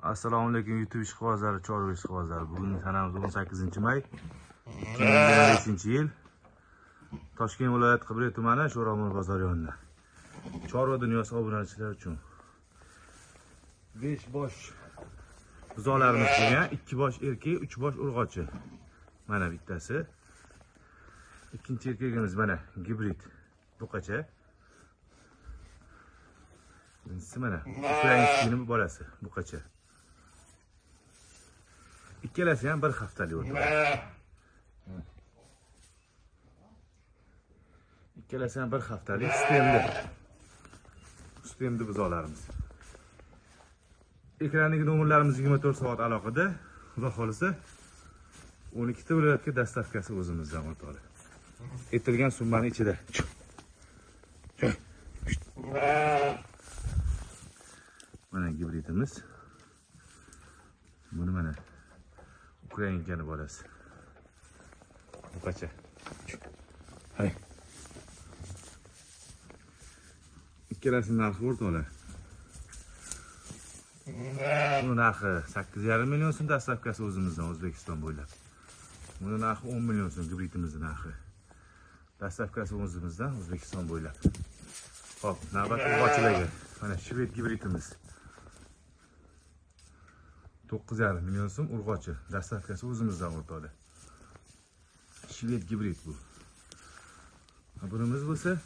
Assalomu alaykum YouTube ishqibozlari, Chorva ishqibozlari. Bugun sanamiz 18-may 2025-yil. Toshkent viloyati Qibray tumani Sho'romon bozor yonida. Chorva dunyosi obunachilar uchun 5 bosh buzoqlarimiz bo'lgan, 2 bosh erkak, 3 bosh urg'ochi. Mana bittasi. Ikkinchi erkagimiz mana gibrid buqacha. Birinchisi mana ukrainskining bolasi buqacha. Ikkalasi ham bir haftalik o'tdi. Ikkalasi ham bir haftalik stemli buzoqlarimiz. Ekrandagi nomerlarimiz 24 soat aloqada. Xudo xolisa 12 ta viloyatga dastavkasi o'zimizdan o'tadi. Aytilgan summaning ichida. Mana gibridimiz. Buni mana ukrainkani bolasi. Buqacha. Hay. Ikkalasining narxi o'rtoqlar. Buni narxi 8,5 million so'm, dastavkasi o'zimizdan O'zbekiston bo'ylab. Buni narxi 10 million so'm, gibridimizning narxi. Dastavkasi o'zimizdan O'zbekiston bo'ylab. Xo'p, navbat urg'ochilarga. Mana shved gibridimiz. 9,5 million so'm urg'ochi, dastavkasi o'zimizdan o'tadi. Shved gibrid bu. Bunimiz bo'lsa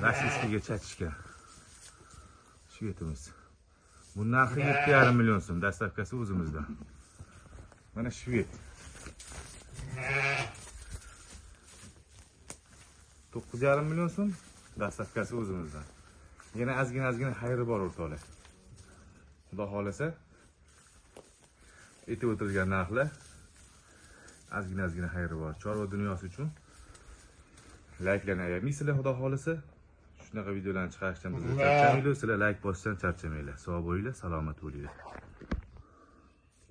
Rossiyaga chachishgan. Shvedimiz. Bu narxi 7,5 million so'm, dastavkasi o'zimizdan. Mana shved. 9,5 million so'm, dastavkasi o'zimizdan. Yana ozgina xayri bor o'rtoqlar. Xudo xolasa aytib o'tilgan narxlar ozgina xayri bor. Chorva dunyosi uchun layklarni ayamaysizlar, xudo xolasa. Shunaqa videolarni chiqarishdan bizni charchamaylik, sizlar layk bosishdan charchamanglar. Sog' bo'linglar, salomat bo'linglar.